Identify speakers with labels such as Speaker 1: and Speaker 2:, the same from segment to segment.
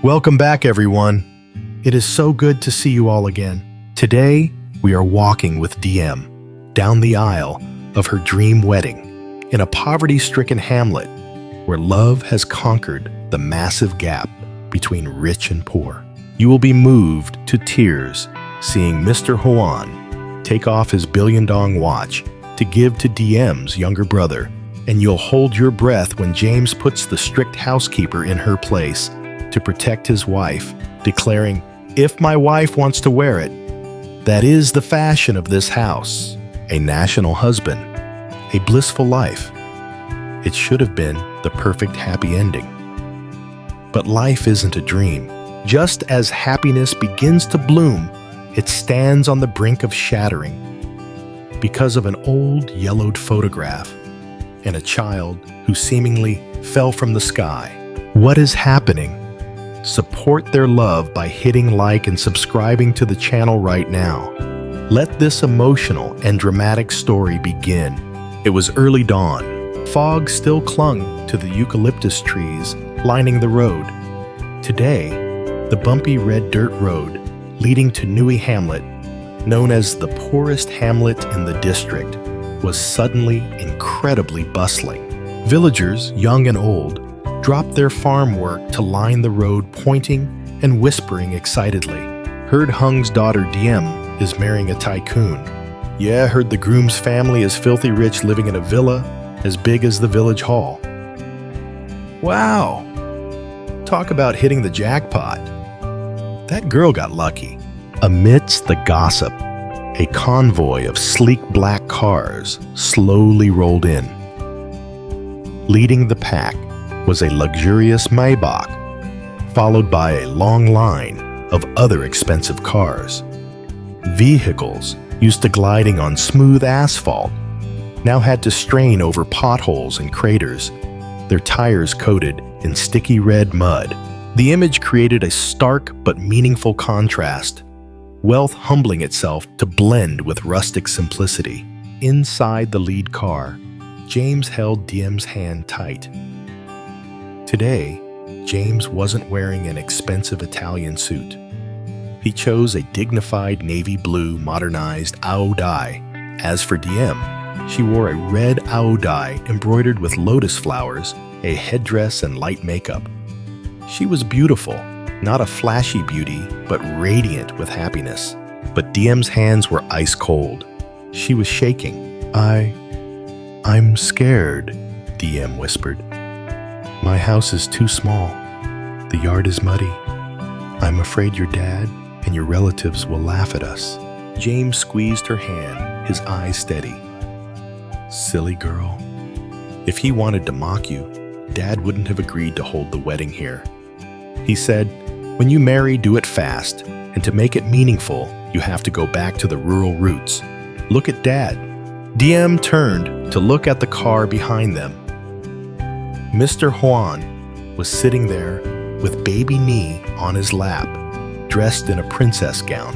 Speaker 1: Welcome back, everyone. It is so good to see you all again. Today, we are walking with DM down the aisle of her dream wedding in a poverty-stricken hamlet where love has conquered the massive gap between rich and poor. You will be moved to tears seeing Mr. Hoan take off his billion-dong watch to give to DM's younger brother, and you'll hold your breath when James puts the strict housekeeper in her place to protect his wife, declaring, "If my wife wants to wear it, that is the fashion of this house." A national husband, a blissful life. It should have been the perfect happy ending. But life isn't a dream. Just as happiness begins to bloom, it stands on the brink of shattering because of an old yellowed photograph and a child who seemingly fell from the sky. What is happening? Support their love by hitting like and subscribing to the channel right now. Let this emotional and dramatic story begin. It was early dawn. Fog still clung to the eucalyptus trees lining the road. Today, the bumpy red dirt road leading to Nui Hamlet, known as the poorest hamlet in the district, was suddenly incredibly bustling. Villagers, young and old, dropped their farm work to line the road, pointing and whispering excitedly. Heard Hung's daughter Diem is marrying a tycoon. Yeah, heard the groom's family is filthy rich, living in a villa as big as the village hall. Wow! Talk about hitting the jackpot. That girl got lucky. Amidst the gossip, a convoy of sleek black cars slowly rolled in. Leading the pack was a luxurious Maybach, followed by a long line of other expensive cars. Vehicles used to gliding on smooth asphalt now had to strain over potholes and craters, their tires coated in sticky red mud. The image created a stark but meaningful contrast, wealth humbling itself to blend with rustic simplicity. Inside the lead car, James held Diem's hand tight. Today, James wasn't wearing an expensive Italian suit. He chose a dignified navy blue modernized aodai. As for Diem, she wore a red aodai embroidered with lotus flowers, a headdress and light makeup. She was beautiful, not a flashy beauty, but radiant with happiness. But Diem's hands were ice cold. She was shaking. I'm scared, Diem whispered. My house is too small. The yard is muddy. I'm afraid your dad and your relatives will laugh at us. James squeezed her hand, his eyes steady. Silly girl. If he wanted to mock you, Dad wouldn't have agreed to hold the wedding here. He said, when you marry, do it fast, and to make it meaningful, you have to go back to the rural roots. Look at Dad. Diem turned to look at the car behind them. Mr. Hoan was sitting there with baby Nee on his lap, dressed in a princess gown.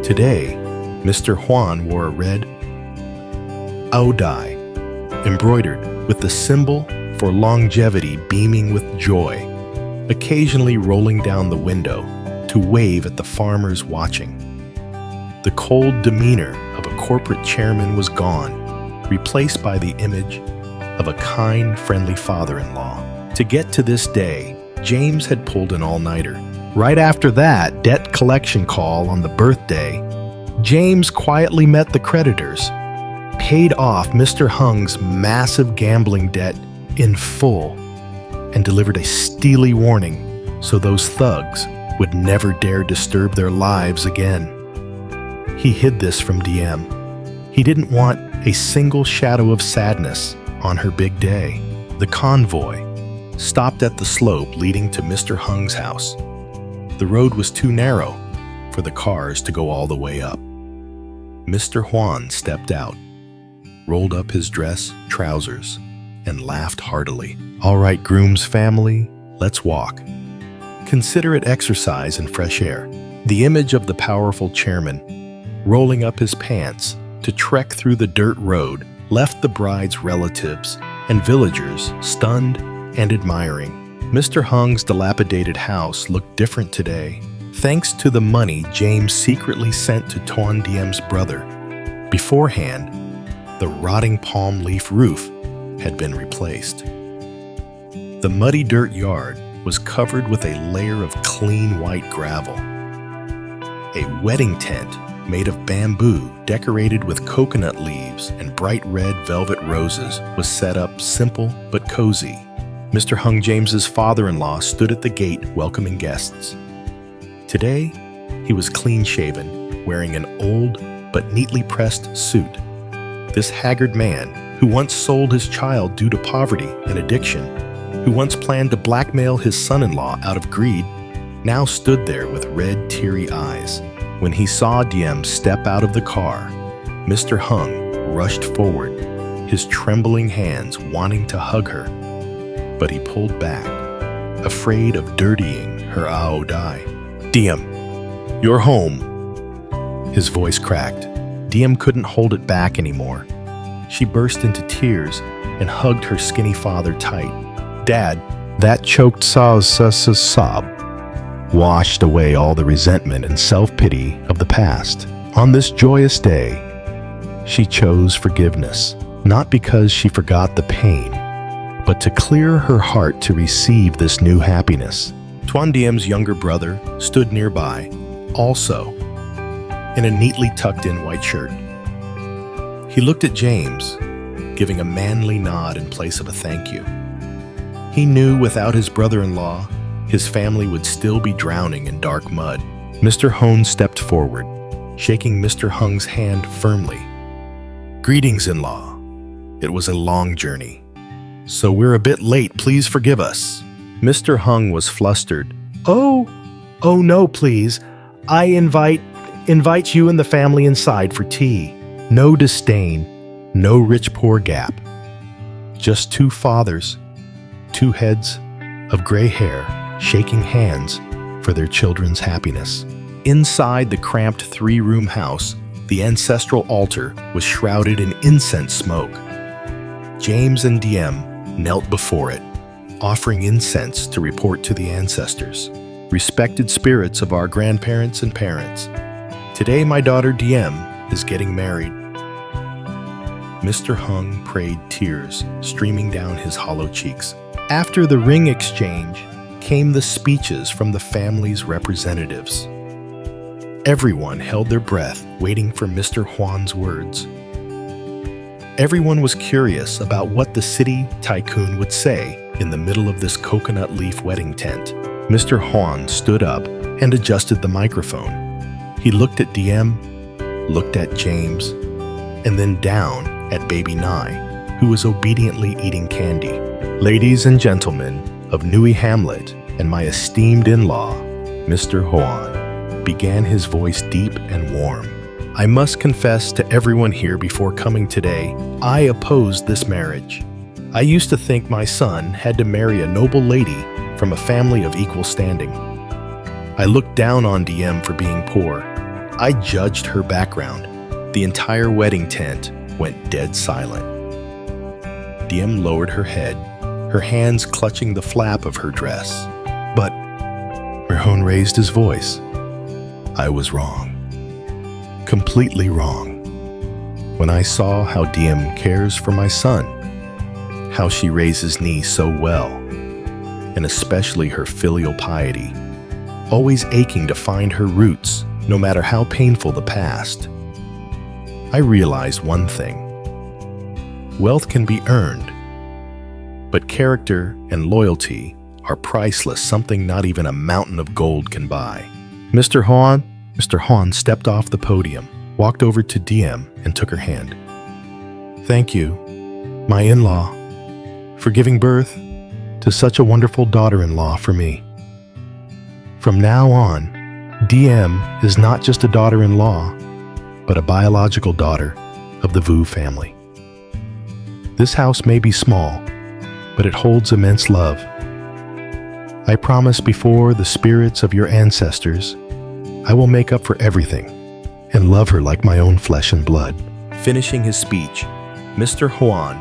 Speaker 1: Today, Mr. Hoan wore a red aodai, embroidered with the symbol for longevity beaming with joy, occasionally rolling down the window to wave at the farmers watching. The cold demeanor of a corporate chairman was gone, replaced by the image of a kind, friendly father-in-law. To get to this day, James had pulled an all-nighter. Right after that debt collection call on the birthday, James quietly met the creditors, paid off Mr. Hung's massive gambling debt in full, and delivered a steely warning so those thugs would never dare disturb their lives again. He hid this from Diem. He didn't want a single shadow of sadness on her big day. The convoy stopped at the slope leading to Mr. Hung's house. The road was too narrow for the cars to go all the way up. Mr. Hoan stepped out, rolled up his dress, trousers, and laughed heartily. All right, groom's family, let's walk. Consider it exercise and fresh air. The image of the powerful chairman rolling up his pants to trek through the dirt road left the bride's relatives and villagers stunned and admiring. Mr. Hung's dilapidated house looked different today, thanks to the money James secretly sent to Hoan Diep's brother. Beforehand, the rotting palm leaf roof had been replaced. The muddy dirt yard was covered with a layer of clean white gravel. A wedding tent made of bamboo decorated with coconut leaves and bright red velvet roses was set up simple but cozy. Mr. Hung James's father-in-law stood at the gate welcoming guests. Today, he was clean-shaven, wearing an old but neatly pressed suit. This haggard man, who once sold his child due to poverty and addiction, who once planned to blackmail his son-in-law out of greed, now stood there with red, teary eyes. When he saw Diep step out of the car, Mr. Hung rushed forward, his trembling hands wanting to hug her. But he pulled back, afraid of dirtying her ao dai. Diep, you're home. His voice cracked. Diep couldn't hold it back anymore. She burst into tears and hugged her skinny father tight. Dad, that choked sob washed away all the resentment and self-pity of the past. On this joyous day, she chose forgiveness, not because she forgot the pain, but to clear her heart to receive this new happiness. Hoan Diep's younger brother stood nearby, also in a neatly tucked-in white shirt. He looked at James, giving a manly nod in place of a thank you. He knew without his brother-in-law, his family would still be drowning in dark mud. Mr. Hoan stepped forward, shaking Mr. Hung's hand firmly. Greetings, in-law. It was a long journey, so we're a bit late. Please forgive us. Mr. Hung was flustered. Oh no, please. I invite you and the family inside for tea. No disdain, no rich-poor gap. Just two fathers, two heads of gray hair, shaking hands for their children's happiness. Inside the cramped three-room house, the ancestral altar was shrouded in incense smoke. James and Diep knelt before it, offering incense to report to the ancestors, respected spirits of our grandparents and parents. Today my daughter Diep is getting married. Mr. Hung prayed, tears streaming down his hollow cheeks. After the ring exchange came the speeches from the family's representatives. Everyone held their breath, waiting for Mr. Hoan's words. Everyone was curious about what the city tycoon would say in the middle of this coconut leaf wedding tent. Mr. Hoan stood up and adjusted the microphone. He looked at Diep, looked at James, and then down at baby Ly, who was obediently eating candy. Ladies and gentlemen of Nui Hamlet and my esteemed in-law, Mr. Hoan, began his voice deep and warm. I must confess to everyone here before coming today, I opposed this marriage. I used to think my son had to marry a noble lady from a family of equal standing. I looked down on Diep for being poor. I judged her background. The entire wedding tent went dead silent. Diep lowered her head, her hands clutching the flap of her dress. But Hoan raised his voice. I was wrong. Completely wrong. When I saw how Diep cares for my son, how she raises me so well, and especially her filial piety, always aching to find her roots, no matter how painful the past, I realized one thing. Wealth can be earned, but character and loyalty are priceless, something not even a mountain of gold can buy. Mr. Hoan stepped off the podium, walked over to Diep, and took her hand. Thank you, my in-law, for giving birth to such a wonderful daughter-in-law for me. From now on, Diep is not just a daughter-in-law, but a biological daughter of the Vu family. This house may be small, but it holds immense love. I promise before the spirits of your ancestors, I will make up for everything and love her like my own flesh and blood. Finishing his speech, Mr. Hoan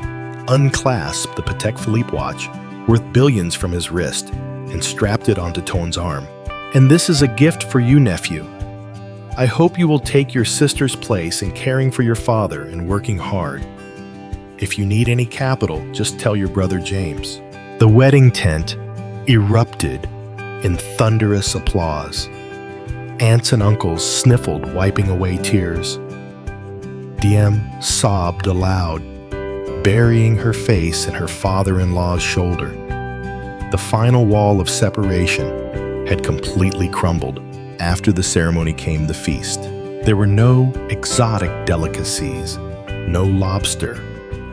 Speaker 1: unclasped the Patek Philippe watch worth billions from his wrist, and strapped it onto Tone's arm. "And this is a gift for you, nephew. I hope you will take your sister's place in caring for your father and working hard. If you need any capital, just tell your brother James." The wedding tent erupted in thunderous applause. Aunts and uncles sniffled, wiping away tears. Diem sobbed aloud, burying her face in her father-in-law's shoulder. The final wall of separation had completely crumbled. After the ceremony came the feast. There were no exotic delicacies, no lobster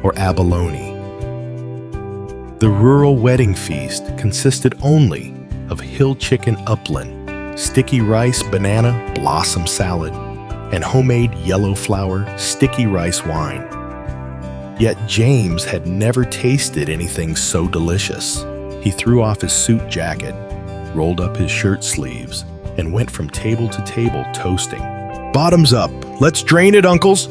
Speaker 1: or abalone. The rural wedding feast consisted only of hill chicken upland, sticky rice banana blossom salad, and homemade yellow flower sticky rice wine. Yet James had never tasted anything so delicious. He threw off his suit jacket, rolled up his shirt sleeves, and went from table to table toasting. "Bottoms up! Let's drain it, uncles!"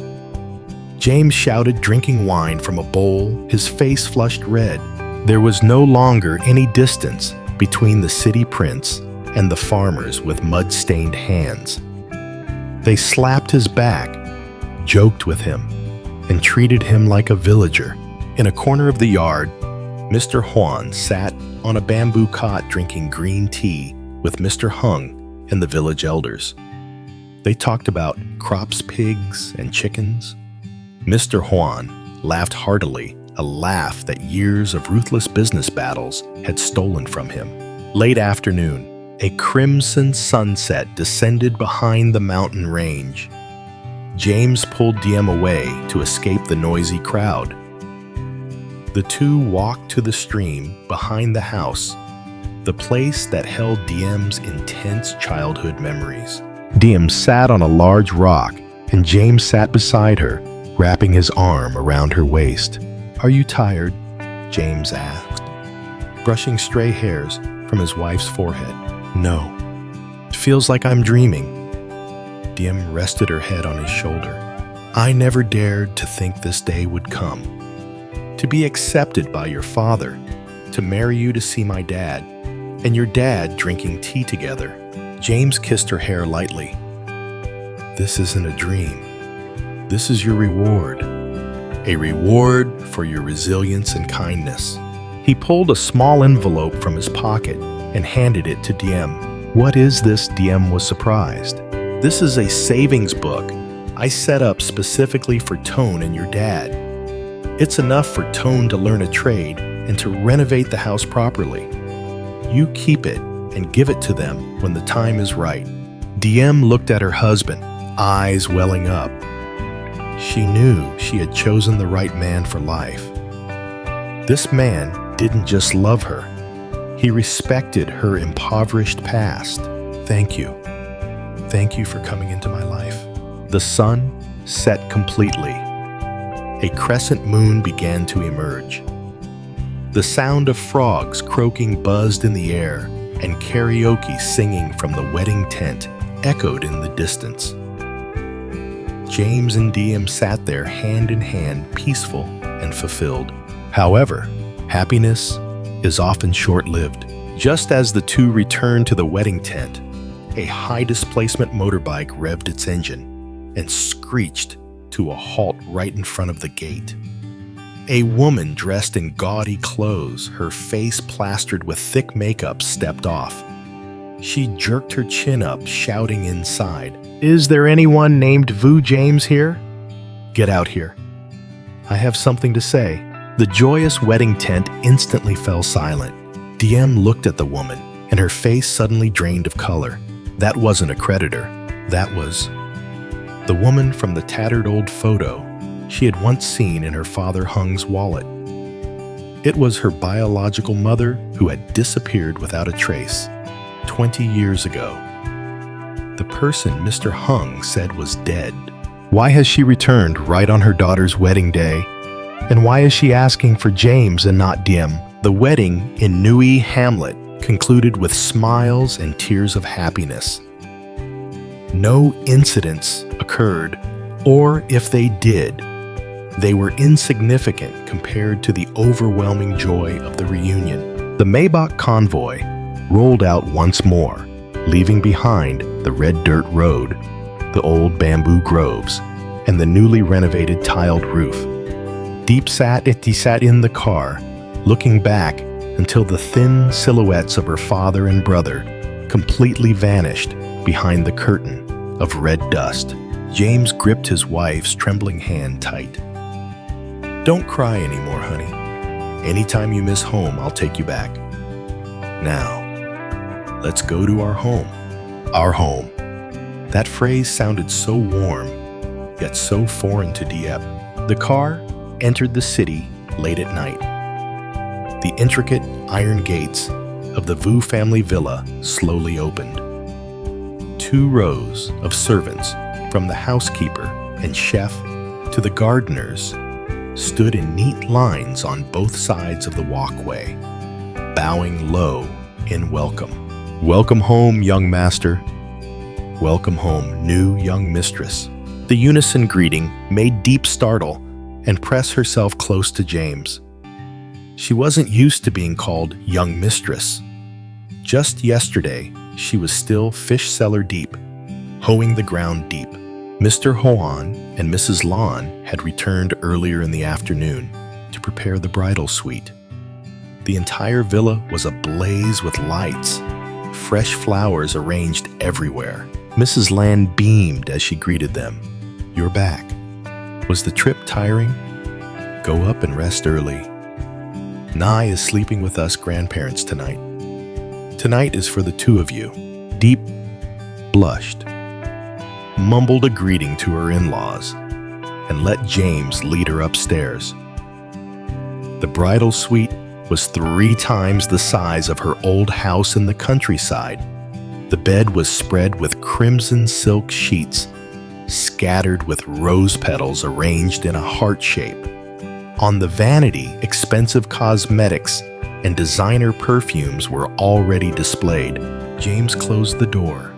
Speaker 1: James shouted, drinking wine from a bowl, his face flushed red. There was no longer any distance between the city prince and the farmers with mud-stained hands. They slapped his back, joked with him, and treated him like a villager. In a corner of the yard, Mr. Hoan sat on a bamboo cot drinking green tea with Mr. Hung and the village elders. They talked about crops, pigs, and chickens. Mr. Hoan laughed heartily, a laugh that years of ruthless business battles had stolen from him. Late afternoon, a crimson sunset descended behind the mountain range. James pulled Diem away to escape the noisy crowd. The two walked to the stream behind the house, the place that held Diem's intense childhood memories. Diem sat on a large rock, and James sat beside her, wrapping his arm around her waist. "Are you tired?" James asked, brushing stray hairs from his wife's forehead. "No. It feels like I'm dreaming." Diem rested her head on his shoulder. "I never dared to think this day would come. To be accepted by your father, to marry you to see my dad, and your dad drinking tea together." James kissed her hair lightly. "This isn't a dream. This is your reward. A reward for your resilience and kindness." He pulled a small envelope from his pocket and handed it to Diem. "What is this?" Diem was surprised. "This is a savings book I set up specifically for Tone and your dad. It's enough for Tone to learn a trade and to renovate the house properly. You keep it and give it to them when the time is right." Diem looked at her husband, eyes welling up. She knew she had chosen the right man for life. This man didn't just love her. He respected her impoverished past. "Thank you. Thank you for coming into my life." The sun set completely. A crescent moon began to emerge. The sound of frogs croaking buzzed in the air, and karaoke singing from the wedding tent echoed in the distance. James and Diem sat there hand in hand, peaceful and fulfilled. However, happiness is often short-lived. Just as the two returned to the wedding tent, a high-displacement motorbike revved its engine and screeched to a halt right in front of the gate. A woman dressed in gaudy clothes, her face plastered with thick makeup, stepped off. She jerked her chin up, shouting inside, "Is there anyone named Vu James here? Get out here. I have something to say." The joyous wedding tent instantly fell silent. Diem looked at the woman, and her face suddenly drained of color. That wasn't a creditor. That was the woman from the tattered old photo she had once seen in her father Hung's wallet. It was her biological mother who had disappeared without a trace 20 years ago. The person Mr. Hung said was dead. Why has she returned right on her daughter's wedding day? And why is she asking for James and not Diem? The wedding in Nui Hamlet concluded with smiles and tears of happiness. No incidents occurred, or if they did, they were insignificant compared to the overwhelming joy of the reunion. The Maybach convoy rolled out once more, leaving behind the red dirt road, the old bamboo groves, and the newly renovated tiled roof. Diep sat in the car, looking back until the thin silhouettes of her father and brother completely vanished behind the curtain of red dust. James gripped his wife's trembling hand tight. "Don't cry anymore, honey. Anytime you miss home, I'll take you back. Now, let's go to our home." Our home. That phrase sounded so warm, yet so foreign to Diep. The car entered the city late at night. The intricate iron gates of the Vu family villa slowly opened. 2 rows of servants, from the housekeeper and chef to the gardeners, stood in neat lines on both sides of the walkway, bowing low in welcome. "Welcome home, young master. Welcome home, new young mistress." The unison greeting made Diep startle and press herself close to James. She wasn't used to being called young mistress. Just yesterday, she was still fish cellar deep, hoeing the ground deep. Mr. Hoan and Mrs. Lan had returned earlier in the afternoon to prepare the bridal suite. The entire villa was ablaze with lights, fresh flowers arranged everywhere. Mrs. Lan beamed as she greeted them. "You're back. Was the trip tiring? Go up and rest early. Nye is sleeping with us grandparents tonight. Tonight is for the 2 of you." Diep blushed, mumbled a greeting to her in-laws, and let James lead her upstairs. The bridal suite was 3 times the size of her old house in the countryside. The bed was spread with crimson silk sheets, scattered with rose petals arranged in a heart shape. On the vanity, expensive cosmetics and designer perfumes were already displayed. James closed the door,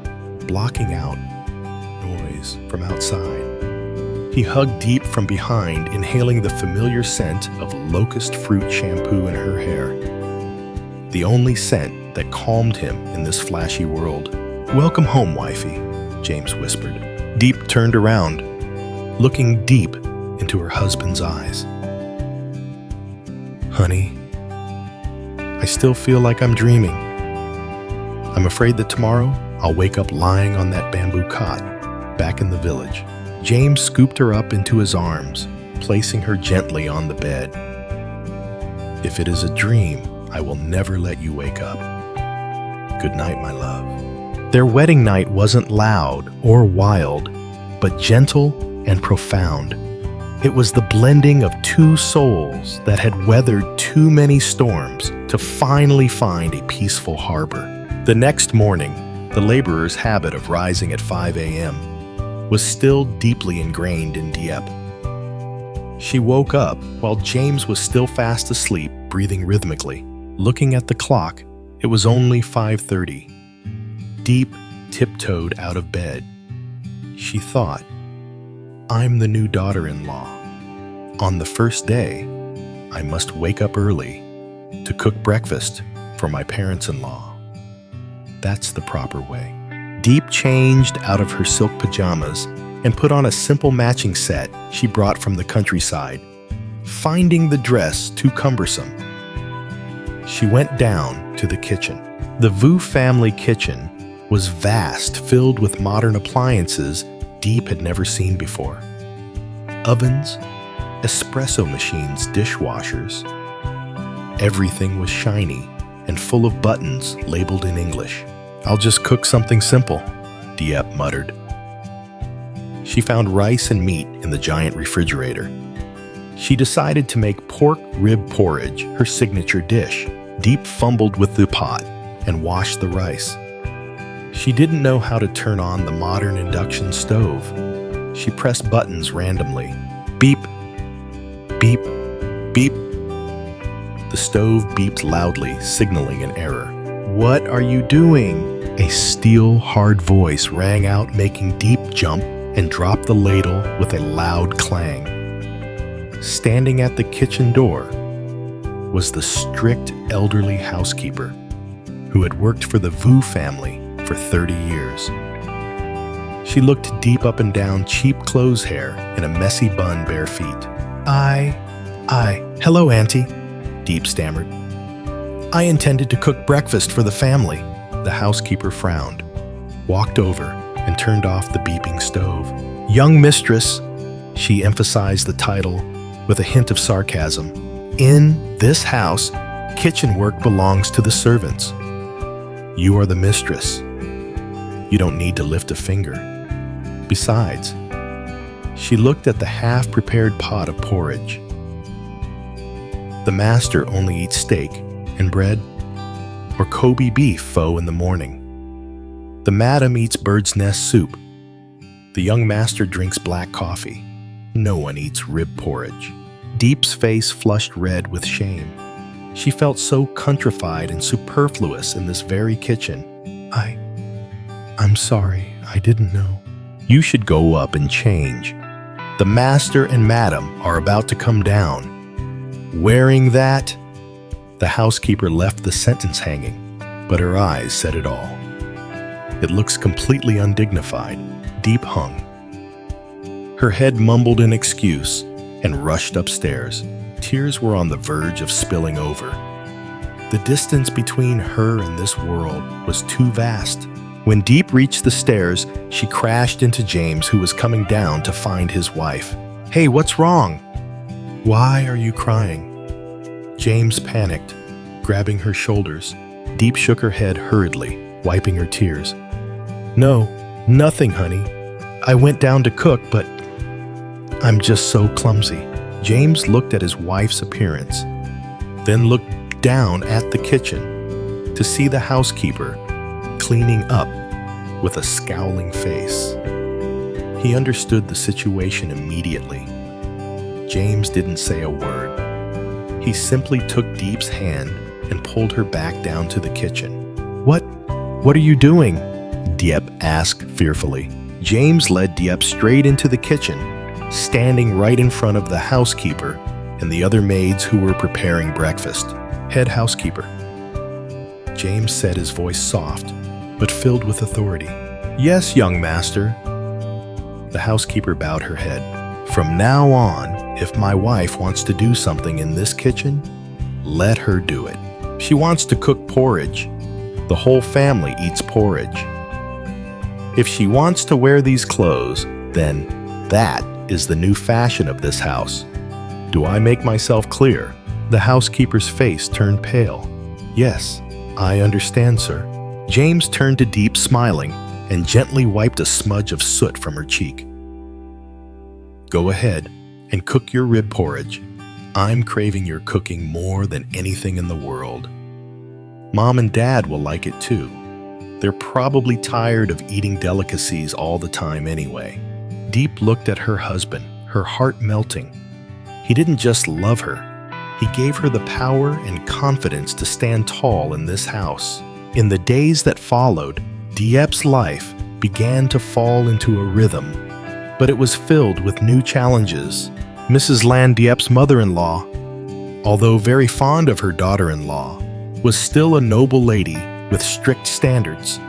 Speaker 1: blocking out noise from outside. He hugged Diep from behind, inhaling the familiar scent of locust fruit shampoo in her hair, the only scent that calmed him in this flashy world. "Welcome home, wifey," James whispered. Diep turned around, looking deep into her husband's eyes. "Honey, I still feel like I'm dreaming. I'm afraid that tomorrow I'll wake up lying on that bamboo cot back in the village." James scooped her up into his arms, placing her gently on the bed. "If it is a dream, I will never let you wake up. Good night, my love." Their wedding night wasn't loud or wild, but gentle and profound. It was the blending of 2 souls that had weathered too many storms to finally find a peaceful harbor. The next morning, the laborer's habit of rising at 5 a.m. was still deeply ingrained in Diep. She woke up while James was still fast asleep, breathing rhythmically. Looking at the clock, it was only 5:30. Diep tiptoed out of bed. She thought, "I'm the new daughter-in-law. On the first day, I must wake up early to cook breakfast for my parents-in-law. That's the proper way." Diep changed out of her silk pajamas and put on a simple matching set she brought from the countryside, finding the dress too cumbersome. She went down to the kitchen. The Vu family kitchen was vast, filled with modern appliances Diep had never seen before. Ovens, espresso machines, dishwashers. Everything was shiny and full of buttons labeled in English. "I'll just cook something simple," Diep muttered. She found rice and meat in the giant refrigerator. She decided to make pork rib porridge her signature dish. Diep fumbled with the pot and washed the rice. She didn't know how to turn on the modern induction stove. She pressed buttons randomly. Beep, beep, beep. The stove beeped loudly, signaling an error. "What are you doing?" A steel, hard voice rang out, making Diep jump and drop the ladle with a loud clang. Standing at the kitchen door was the strict elderly housekeeper who had worked for the Vu family for 30 years. She looked deep up and down cheap clothes hair in a messy bun, bare feet. Hello, Auntie, Diep stammered. I intended to cook breakfast for the family. The housekeeper frowned, walked over, and turned off the beeping stove. Young mistress, she emphasized the title with a hint of sarcasm. In this house, kitchen work belongs to the servants. You are the mistress. You don't need to lift a finger. Besides, she looked at the half-prepared pot of porridge. The master only eats steak and bread or Kobe beef pho in the morning. The madam eats bird's nest soup. The young master drinks black coffee. No one eats rib porridge. Diep's face flushed red with shame. She felt so countrified and superfluous in this very kitchen. I'm sorry, I didn't know. You should go up and change. The master and madam are about to come down. Wearing that? The housekeeper left the sentence hanging, but her eyes said it all. It looks completely undignified. Diep hung. Her head mumbled an excuse and rushed upstairs. Tears were on the verge of spilling over. The distance between her and this world was too vast. When Diep reached the stairs, she crashed into James, who was coming down to find his wife. Hey, what's wrong? Why are you crying? James panicked, grabbing her shoulders. Diep shook her head hurriedly, wiping her tears. No, nothing, honey. I went down to cook, but I'm just so clumsy. James looked at his wife's appearance, then looked down at the kitchen to see the housekeeper cleaning up with a scowling face. He understood the situation immediately. James didn't say a word. He simply took Diep's hand and pulled her back down to the kitchen. What are you doing? Diep asked fearfully. James led Diep straight into the kitchen, standing right in front of the housekeeper and the other maids who were preparing breakfast. Head housekeeper, James said, his voice soft, but filled with authority. Yes, young master. The housekeeper bowed her head. From now on, if my wife wants to do something in this kitchen, let her do it. She wants to cook porridge. The whole family eats porridge. If she wants to wear these clothes, then that is the new fashion of this house. Do I make myself clear? The housekeeper's face turned pale. Yes, I understand, sir. James turned to Diep, smiling, and gently wiped a smudge of soot from her cheek. Go ahead and cook your rib porridge. I'm craving your cooking more than anything in the world. Mom and Dad will like it too. They're probably tired of eating delicacies all the time anyway. Diep looked at her husband, her heart melting. He didn't just love her. He gave her the power and confidence to stand tall in this house. In the days that followed, Diep's life began to fall into a rhythm, but it was filled with new challenges. Mrs. Ly Diep's mother-in-law, although very fond of her daughter-in-law, was still a noble lady with strict standards.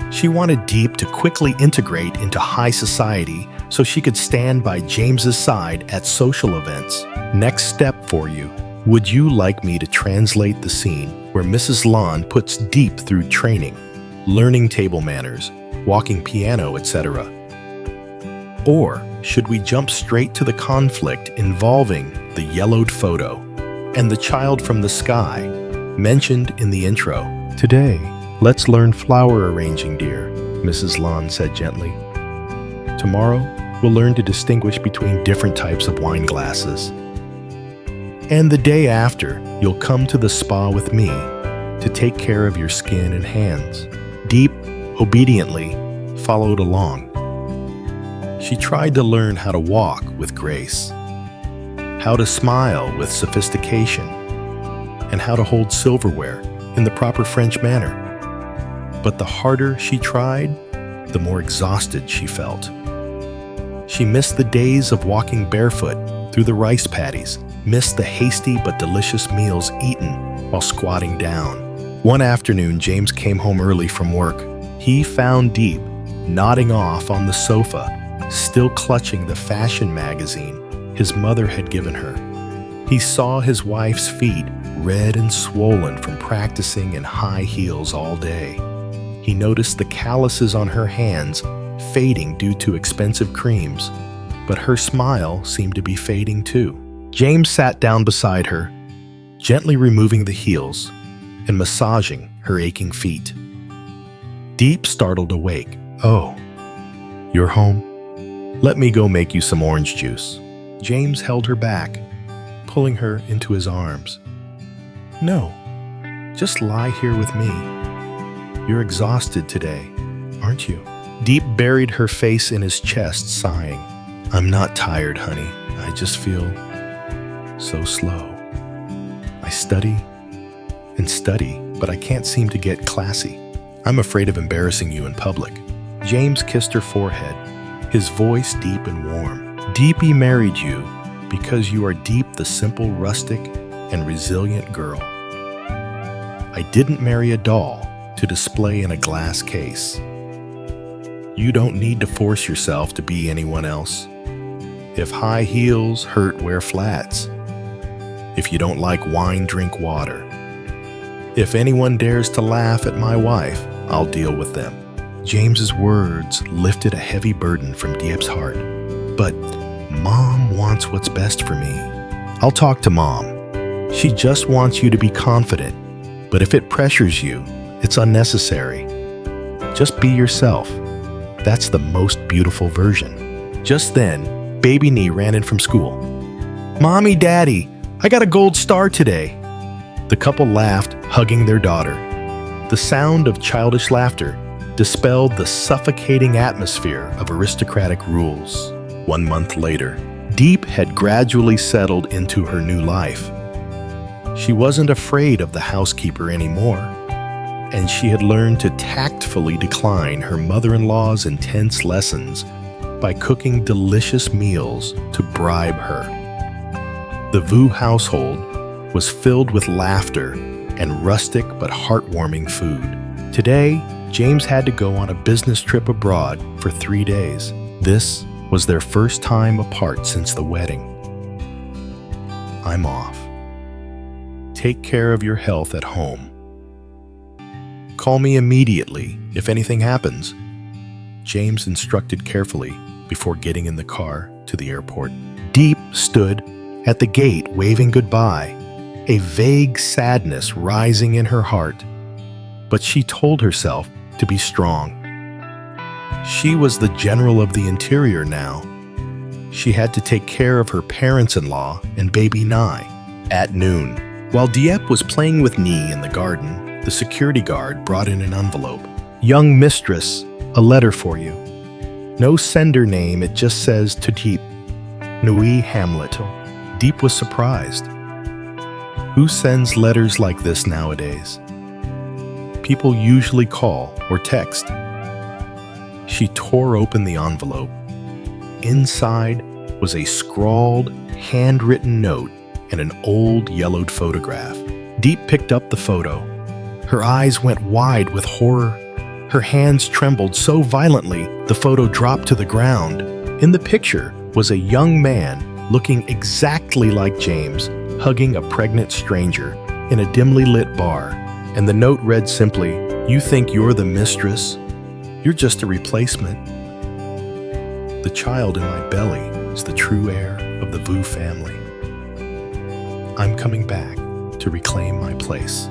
Speaker 1: She wanted Diep to quickly integrate into high society so she could stand by James's side at social events. Next step for you. Would you like me to translate the scene where Mrs. Ly puts Diep through training, learning table manners, walking piano, etc.? Or should we jump straight to the conflict involving the yellowed photo and the child from the sky mentioned in the intro? Today, let's learn flower arranging, dear, Mrs. Ly said gently. Tomorrow, we'll learn to distinguish between different types of wine glasses. And the day after, you'll come to the spa with me to take care of your skin and hands. Diep obediently followed along. She tried to learn how to walk with grace, how to smile with sophistication, and how to hold silverware in the proper French manner. But the harder she tried, the more exhausted she felt. She missed the days of walking barefoot through the rice paddies, missed the hasty but delicious meals eaten while squatting down. One afternoon, James came home early from work. He found Diep nodding off on the sofa, still clutching the fashion magazine his mother had given her. He saw his wife's feet, red and swollen from practicing in high heels all day. He noticed the calluses on her hands fading due to expensive creams, but her smile seemed to be fading too. James sat down beside her, gently removing the heels and massaging her aching feet. Diep startled awake. "Oh, you're home? Let me go make you some orange juice." James held her back, pulling her into his arms. "No, just lie here with me. You're exhausted today, aren't you?" Diep buried her face in his chest, sighing. "I'm not tired, honey. I just feel so slow. I study and study, but I can't seem to get classy. I'm afraid of embarrassing you in public." James kissed her forehead, his voice deep and warm. "Diepy married you because you are Diep, the simple, rustic, and resilient girl. I didn't marry a doll to display in a glass case. You don't need to force yourself to be anyone else. If high heels hurt, wear flats. If you don't like wine, drink water. If anyone dares to laugh at my wife, I'll deal with them." James's words lifted a heavy burden from Diep's heart. "But Mom wants what's best for me." "I'll talk to Mom. She just wants you to be confident, but if it pressures you, it's unnecessary. Just be yourself. That's the most beautiful version." Just then, Baby Nee ran in from school. "Mommy, Daddy, I got a gold star today." The couple laughed, hugging their daughter. The sound of childish laughter dispelled the suffocating atmosphere of aristocratic rules. 1 month later, Diep had gradually settled into her new life. She wasn't afraid of the housekeeper anymore, and she had learned to tactfully decline her mother-in-law's intense lessons by cooking delicious meals to bribe her. The Vu household was filled with laughter and rustic but heartwarming food. Today, James had to go on a business trip abroad for 3 days. This was their first time apart since the wedding. "I'm off. Take care of your health at home. Call me immediately if anything happens," James instructed carefully before getting in the car to the airport. Diep stood at the gate waving goodbye, a vague sadness rising in her heart. But she told herself to be strong. She was the general of the interior now. She had to take care of her parents-in-law and baby Nye. At noon, while Diep was playing with Nee in the garden, the security guard brought in an envelope. "Young mistress, a letter for you. No sender name, it just says Tu Diep, Nui Hamlet." Diep was surprised. Who sends letters like this nowadays? People usually call or text. She tore open the envelope. Inside was a scrawled, handwritten note and an old yellowed photograph. Diep picked up the photo. Her eyes went wide with horror. Her hands trembled so violently the photo dropped to the ground. In the picture was a young man looking exactly like James, hugging a pregnant stranger in a dimly lit bar. And the note read simply, "You think you're the mistress? You're just a replacement. The child in my belly is the true heir of the Vu family. I'm coming back to reclaim my place.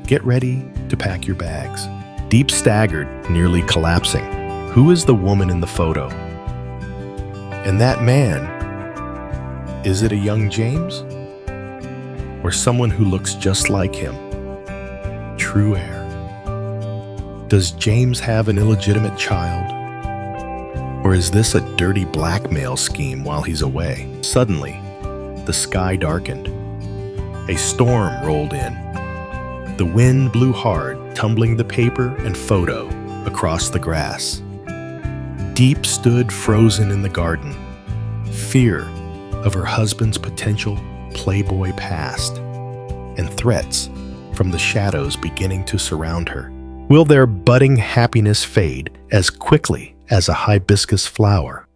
Speaker 1: Get ready to pack your bags." Diep staggered, nearly collapsing. Who is the woman in the photo? And that man, is it a young James? Or someone who looks just like him? True heir. Does James have an illegitimate child? Or is this a dirty blackmail scheme while he's away? Suddenly, the sky darkened. A storm rolled in. The wind blew hard, tumbling the paper and photo across the grass. Diep stood frozen in the garden. Fear of her husband's potential playboy past and threats from the shadows beginning to surround her. Will their budding happiness fade as quickly as a hibiscus flower?